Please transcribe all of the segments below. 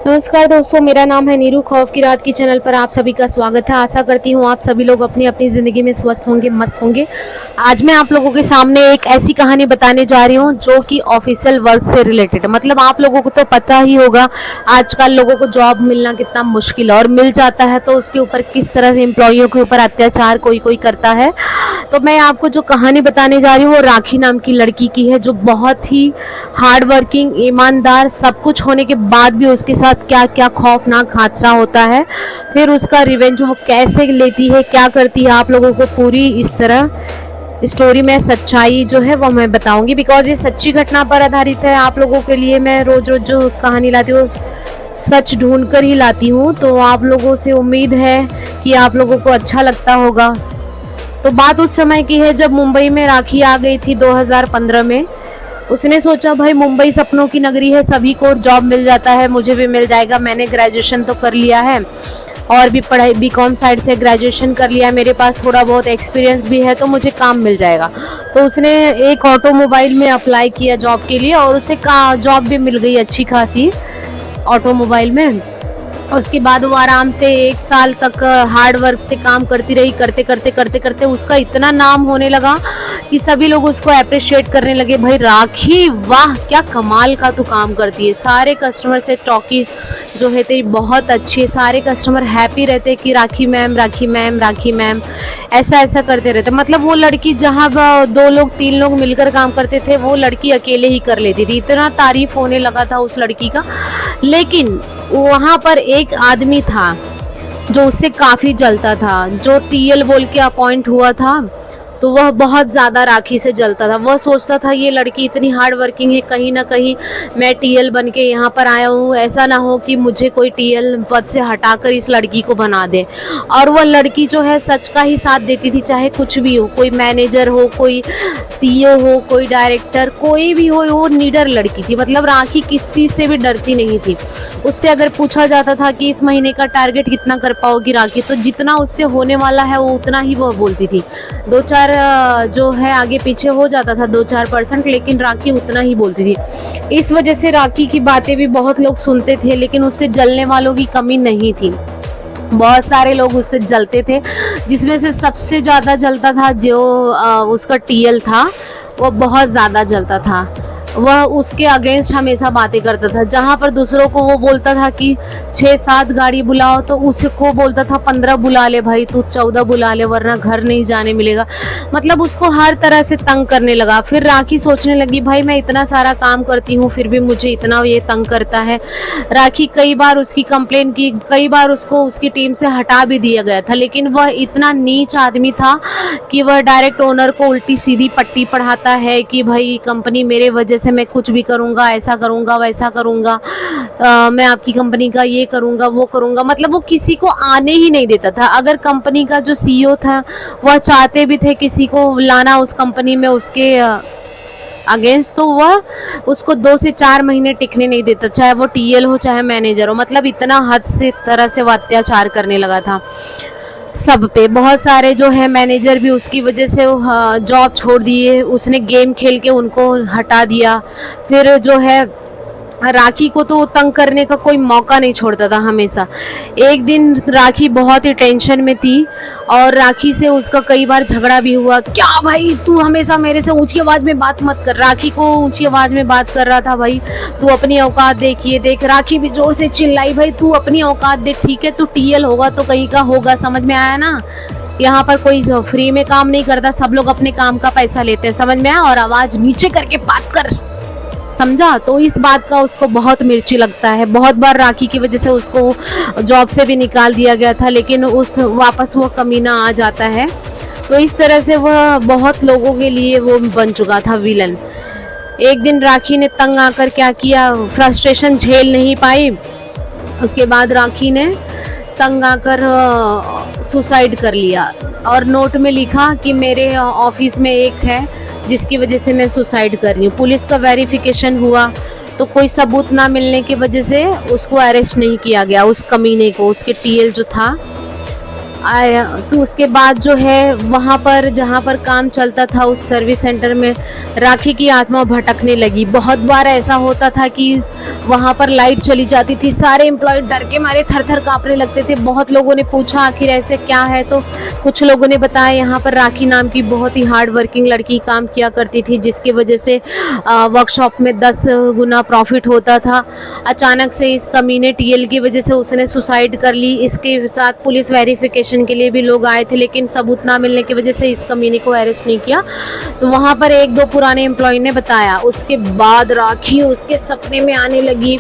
नमस्कार दोस्तों, मेरा नाम है नीरू। खौफ की रात की चैनल पर आप सभी का स्वागत है। आशा करती हूँ आप सभी लोग अपनी अपनी ज़िंदगी में स्वस्थ होंगे, मस्त होंगे। आज मैं आप लोगों के सामने एक ऐसी कहानी बताने जा रही हूँ जो कि ऑफिशियल वर्क से रिलेटेड है। मतलब आप लोगों को तो पता ही होगा आजकल लोगों को जॉब मिलना कितना मुश्किल है, और मिल जाता है तो उसके ऊपर किस तरह से एम्प्लॉइयों के ऊपर अत्याचार कोई कोई करता है। तो मैं आपको जो कहानी बताने जा रही हूँ वो राखी नाम की लड़की की है, जो बहुत ही हार्ड वर्किंग, ईमानदार, सब कुछ होने के बाद भी उसके साथ क्या क्या खौफनाक हादसा होता है, फिर उसका रिवेंज वो कैसे लेती है, क्या करती है, आप लोगों को पूरी इस तरह स्टोरी में सच्चाई जो है वो मैं बताऊंगी। बिकॉज ये सच्ची घटना पर आधारित है। आप लोगों के लिए मैं रोज रोज जो कहानी लाती हूँ सच ढूंढ कर ही लाती हूँ, तो आप लोगों से उम्मीद है कि आप लोगों को अच्छा लगता होगा। तो बात उस समय की है जब मुंबई में राखी आ गई थी 2015 में। उसने सोचा भाई मुंबई सपनों की नगरी है, सभी को जॉब मिल जाता है, मुझे भी मिल जाएगा। मैंने ग्रेजुएशन तो कर लिया है और भी पढ़ाई बीकॉम साइड से ग्रेजुएशन कर लिया है, मेरे पास थोड़ा बहुत एक्सपीरियंस भी है, तो मुझे काम मिल जाएगा। तो उसने एक ऑटोमोबाइल में अप्लाई किया जॉब के लिए और उसे जॉब भी मिल गई अच्छी खासी ऑटोमोबाइल में। उसके बाद वो आराम से 1 साल तक हार्ड वर्क से काम करती रही। करते करते करते करते उसका इतना नाम होने लगा कि सभी लोग उसको अप्रिशिएट करने लगे। भाई राखी, वाह क्या कमाल का तू काम करती है। सारे कस्टमर से टॉकी जो है तेरी बहुत अच्छी है। सारे कस्टमर हैप्पी रहते कि राखी मैम, राखी मैम, राखी मैम, ऐसा ऐसा करते रहते। मतलब वो लड़की जहाँ 2 लोग 3 लोग मिलकर काम करते थे, वो लड़की अकेले ही कर लेती थी। इतना तारीफ होने लगा था उस लड़की का। लेकिन वहाँ पर एक आदमी था जो उससे काफ़ी जलता था, जो टीएल बोल के अपॉइंट हुआ था। तो वह बहुत ज़्यादा राखी से जलता था। वह सोचता था ये लड़की इतनी हार्ड वर्किंग है, कहीं ना कहीं मैं टीएल बन के यहाँ पर आया हूँ, ऐसा ना हो कि मुझे कोई टीएल पद से हटाकर इस लड़की को बना दे। और वह लड़की जो है सच का ही साथ देती थी, चाहे कुछ भी हो, कोई मैनेजर हो, कोई सीईओ हो, कोई डायरेक्टर, कोई भी हो, वो निडर लड़की थी। मतलब राखी किस चीज़ से भी डरती नहीं थी। उससे अगर पूछा जाता था कि इस महीने का टारगेट कितना कर पाओगी राखी, तो जितना उससे होने वाला है वो उतना ही वह बोलती थी। 2-4 जो है आगे पीछे हो जाता था 2-4%, लेकिन राखी उतना ही बोलती थी। इस वजह से राखी की बातें भी बहुत लोग सुनते थे, लेकिन उससे जलने वालों की कमी नहीं थी। बहुत सारे लोग उससे जलते थे, जिसमें से सबसे ज़्यादा जलता था जो उसका टीएल था। वो बहुत ज़्यादा जलता था। वह उसके अगेंस्ट हमेशा बातें करता था। जहाँ पर दूसरों को वो बोलता था कि 6-7 गाड़ी बुलाओ, तो उसको बोलता था 15 बुला ले भाई, तू 14 बुला ले, वरना घर नहीं जाने मिलेगा। मतलब उसको हर तरह से तंग करने लगा। फिर राखी सोचने लगी भाई मैं इतना सारा काम करती हूँ फिर भी मुझे इतना ये तंग करता है। राखी कई बार उसकी कंप्लेन की, कई बार उसको उसकी टीम से हटा भी दिया गया था, लेकिन वह इतना नीच आदमी था कि वह डायरेक्ट ओनर को उल्टी सीधी पट्टी पढ़ाता है कि भाई कंपनी मेरे वजह से मैं कुछ भी करूँगा, ऐसा करूँगा, वैसा करूँगा, मैं आपकी कंपनी का ये करूँगा, वो करूँगा। मतलब वो किसी को आने ही नहीं देता था। अगर कंपनी का जो सीईओ था वह चाहते भी थे किसी को लाना उस कंपनी में उसके अगेंस्ट, तो वह उसको 2 से 4 महीने टिकने नहीं देता, चाहे वो टीएल हो चाहे मैनेजर हो। मतलब इतना हद से तरह से वो अत्याचार करने लगा था सब पे। बहुत सारे जो है मैनेजर भी उसकी वजह से जॉब छोड़ दिए। उसने गेम खेल के उनको हटा दिया। फिर जो है राखी को तो तंग करने का कोई मौका नहीं छोड़ता था हमेशा। एक दिन राखी बहुत ही टेंशन में थी और राखी से उसका कई बार झगड़ा भी हुआ। क्या भाई तू हमेशा मेरे से ऊंची आवाज़ में बात मत कर। राखी को ऊंची आवाज़ में बात कर रहा था, भाई तू अपनी औकात देखिए देख। राखी भी जोर से चिल्लाई, भाई तू अपनी औकात देख, ठीक है तू टीएल होगा तो कहीं का होगा, समझ में आया ना। यहाँ पर कोई फ्री में काम नहीं करता, सब लोग अपने काम का पैसा लेते हैं, समझ में आया। और आवाज़ नीचे करके बात कर, समझा। तो इस बात का उसको बहुत मिर्ची लगता है। बहुत बार राखी की वजह से उसको जॉब से भी निकाल दिया गया था, लेकिन वापस वो कमीना आ जाता है। तो इस तरह से वह बहुत लोगों के लिए वो बन चुका था विलन। एक दिन राखी ने तंग आकर क्या किया, फ्रस्ट्रेशन झेल नहीं पाई। उसके बाद राखी ने तंग आकर सुसाइड कर लिया और नोट में लिखा कि मेरे ऑफिस में एक है जिसकी वजह से मैं सुसाइड कर रही हूँ। पुलिस का वेरिफिकेशन हुआ तो कोई सबूत ना मिलने की वजह से उसको अरेस्ट नहीं किया गया, उस कमीने को, उसके टीएल जो था। आया। तो उसके बाद जो है वहाँ पर जहाँ पर काम चलता था उस सर्विस सेंटर में राखी की आत्मा भटकने लगी। बहुत बार ऐसा होता था कि वहाँ पर लाइट चली जाती थी, सारे एम्प्लॉय डर के मारे थर थर काँपने लगते थे। बहुत लोगों ने पूछा आखिर ऐसे क्या है, तो कुछ लोगों ने बताया यहाँ पर राखी नाम की बहुत ही हार्ड वर्किंग लड़की काम किया करती थी, जिसकी वजह से वर्कशॉप में 10 गुना प्रॉफिट होता था। अचानक से इस कमीने टीएल की वजह से उसने सुसाइड कर ली। इसके साथ पुलिस वेरिफिकेशन के लिए भी लोग आए थे, लेकिन सबूत ना मिलने की वजह से इस कमीने को अरेस्ट नहीं किया। तो वहाँ पर एक दो पुराने एम्प्लॉय ने बताया। उसके बाद राखी उसके सपने में आने लगी।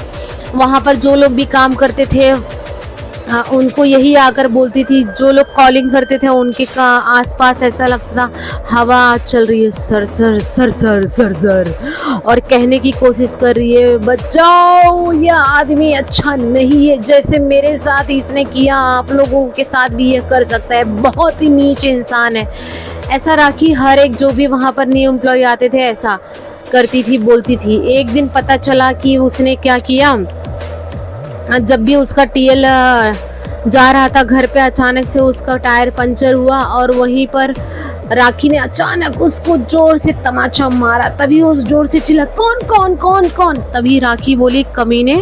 वहाँ पर जो लोग भी काम करते थे उनको यही आकर बोलती थी। जो लोग कॉलिंग करते थे उनके का आसपास ऐसा लगता हवा चल रही है sir sir sir sir sir sir, और कहने की कोशिश कर रही है बचाओ, यह आदमी अच्छा नहीं है, जैसे मेरे साथ इसने किया आप लोगों के साथ भी यह कर सकता है, बहुत ही नीच इंसान है। ऐसा राखी हर एक जो भी वहाँ पर न्यू एम्प्लॉय आते थे ऐसा करती थी, बोलती थी। एक दिन पता चला कि उसने क्या किया, जब भी उसका टीएल जा रहा था घर पे, अचानक से उसका टायर पंचर हुआ और वहीं पर राखी ने अचानक उसको जोर से तमाचा मारा। तभी उस जोर से चिल्ला कौन कौन कौन कौन। तभी राखी बोली कमीने,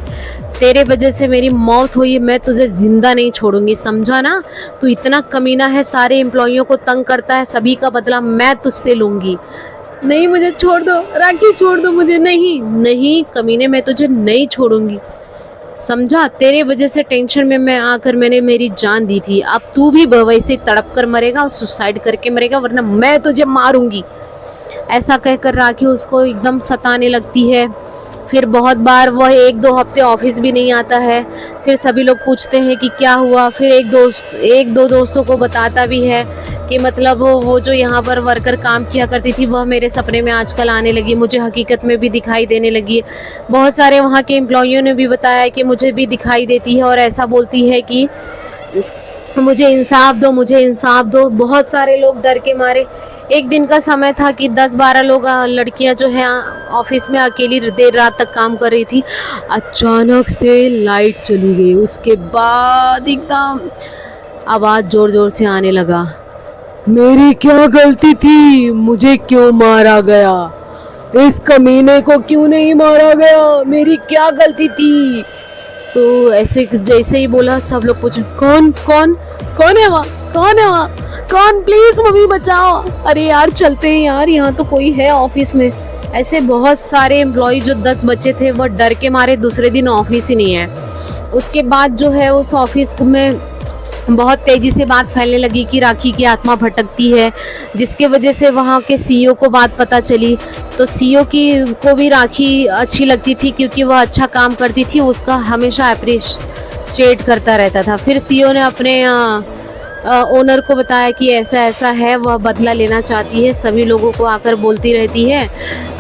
तेरे वजह से मेरी मौत हुई, मैं तुझे जिंदा नहीं छोड़ूंगी, समझा ना। तू इतना कमीना है, सारे एम्प्लॉइयों को तंग करता है, सभी का बदला मैं तुझसे लूंगी। नहीं मुझे छोड़ दो राखी, छोड़ दो मुझे। नहीं नहीं कमीने, मैं तुझे नहीं छोड़ूंगी, समझा। तेरे वजह से टेंशन में मैं आकर मैंने मेरी जान दी थी। अब तू भी वैसे तड़प कर मरेगा और सुसाइड करके मरेगा, वरना मैं तुझे मारूंगी। ऐसा कहकर राखी उसको एकदम सताने लगती है। फिर बहुत बार वह 1-2 हफ्ते ऑफिस भी नहीं आता है। फिर सभी लोग पूछते हैं कि क्या हुआ। फिर एक दो दोस्तों को बताता भी है कि मतलब वो जो यहाँ पर वर्कर काम किया करती थी वह मेरे सपने में आजकल आने लगी, मुझे हकीकत में भी दिखाई देने लगी। बहुत सारे वहाँ के एम्प्लॉइयों ने भी बताया कि मुझे भी दिखाई देती है और ऐसा बोलती है कि मुझे इंसाफ दो, मुझे इंसाफ दो। बहुत सारे लोग डर के मारे। एक दिन का समय था कि 10-12 लोग लड़कियां जो है ऑफिस में अकेली देर रात तक काम कर रही थी। अचानक से लाइट चली गई। उसके बाद एकदम आवाज़ जोर जोर से आने लगा, मेरी क्या गलती थी, मुझे क्यों मारा गया, इस कमीने को क्यों नहीं मारा गया, मेरी क्या गलती थी। तो ऐसे जैसे ही बोला सब लोग पूछे कौन कौन कौन है वहाँ, कौन है वहाँ, कौन, प्लीज मम्मी बचाओ, अरे यार चलते हैं यार, यहाँ तो कोई है ऑफिस में। ऐसे बहुत सारे एम्प्लॉय जो 10 बच्चे थे वह डर के मारे दूसरे दिन ऑफिस ही नहीं है। उसके बाद जो है उस ऑफिस में बहुत तेजी से बात फैलने लगी कि राखी की आत्मा भटकती है, जिसके वजह से वहाँ के सीईओ को बात पता चली। तो सीईओ को भी राखी अच्छी लगती थी क्योंकि वह अच्छा काम करती थी, उसका हमेशा अप्रिशिएट करता रहता था। फिर सीईओ ने अपने ओनर को बताया कि ऐसा ऐसा है, वह बदला लेना चाहती है, सभी लोगों को आकर बोलती रहती है,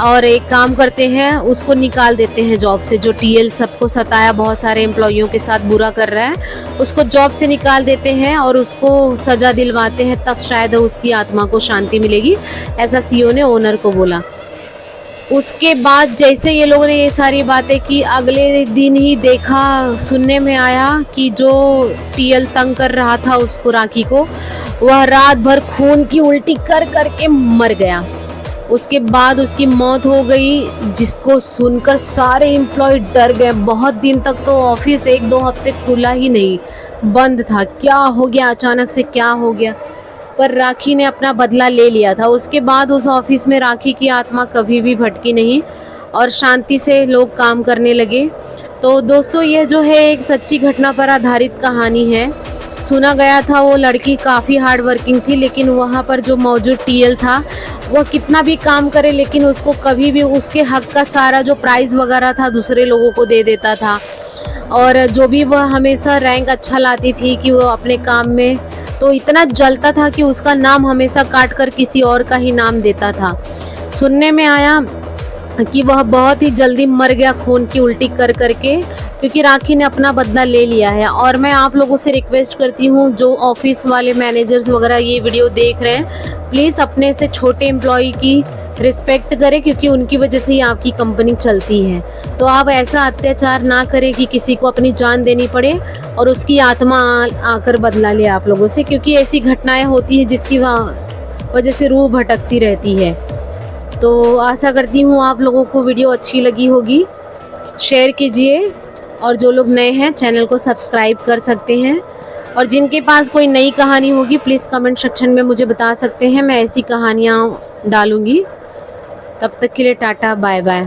और एक काम करते हैं उसको निकाल देते हैं जॉब से। जो टीएल सबको सताया, बहुत सारे एम्प्लॉइयों के साथ बुरा कर रहा है, उसको जॉब से निकाल देते हैं और उसको सज़ा दिलवाते हैं, तब शायद उसकी आत्मा को शांति मिलेगी, ऐसा सीईओ ने ओनर को बोला। उसके बाद जैसे ये लोगों ने ये सारी बातें की, अगले दिन ही देखा, सुनने में आया कि जो टीएल तंग कर रहा था उसको, राखी को, वह रात भर खून की उल्टी कर करके मर गया। उसके बाद उसकी मौत हो गई, जिसको सुनकर सारे एम्प्लॉय डर गए। बहुत दिन तक तो ऑफिस 1-2 हफ्ते खुला ही नहीं, बंद था। क्या हो गया, अचानक से क्या हो गया, पर राखी ने अपना बदला ले लिया था। उसके बाद उस ऑफिस में राखी की आत्मा कभी भी भटकी नहीं और शांति से लोग काम करने लगे। तो दोस्तों ये जो है एक सच्ची घटना पर आधारित कहानी है। सुना गया था वो लड़की काफ़ी हार्ड वर्किंग थी, लेकिन वहाँ पर जो मौजूद टीएल था वह कितना भी काम करे लेकिन उसको कभी भी उसके हक का सारा जो प्राइज़ वगैरह था दूसरे लोगों को दे देता था। और जो भी वह हमेशा रैंक अच्छा लाती थी कि वो अपने काम में, तो इतना जलता था कि उसका नाम हमेशा काट कर किसी और का ही नाम देता था। सुनने में आया कि वह बहुत ही जल्दी मर गया खून की उल्टी कर करके, क्योंकि राखी ने अपना बदला ले लिया है। और मैं आप लोगों से रिक्वेस्ट करती हूँ जो ऑफिस वाले मैनेजर्स वगैरह ये वीडियो देख रहे हैं, प्लीज़ अपने से छोटे एम्प्लॉय की रिस्पेक्ट करें, क्योंकि उनकी वजह से ही आपकी कंपनी चलती है। तो आप ऐसा अत्याचार ना करें कि किसी को अपनी जान देनी पड़े और उसकी आत्मा आकर बदला ले आप लोगों से, क्योंकि ऐसी घटनाएं होती है जिसकी वजह से रूह भटकती रहती है। तो आशा करती हूँ आप लोगों को वीडियो अच्छी लगी होगी। शेयर कीजिए और जो लोग नए हैं चैनल को सब्सक्राइब कर सकते हैं। और जिनके पास कोई नई कहानी होगी प्लीज़ कमेंट सेक्शन में मुझे बता सकते हैं, मैं ऐसी कहानियाँ डालूँगी। तब तक के लिए टाटा बाय बाय।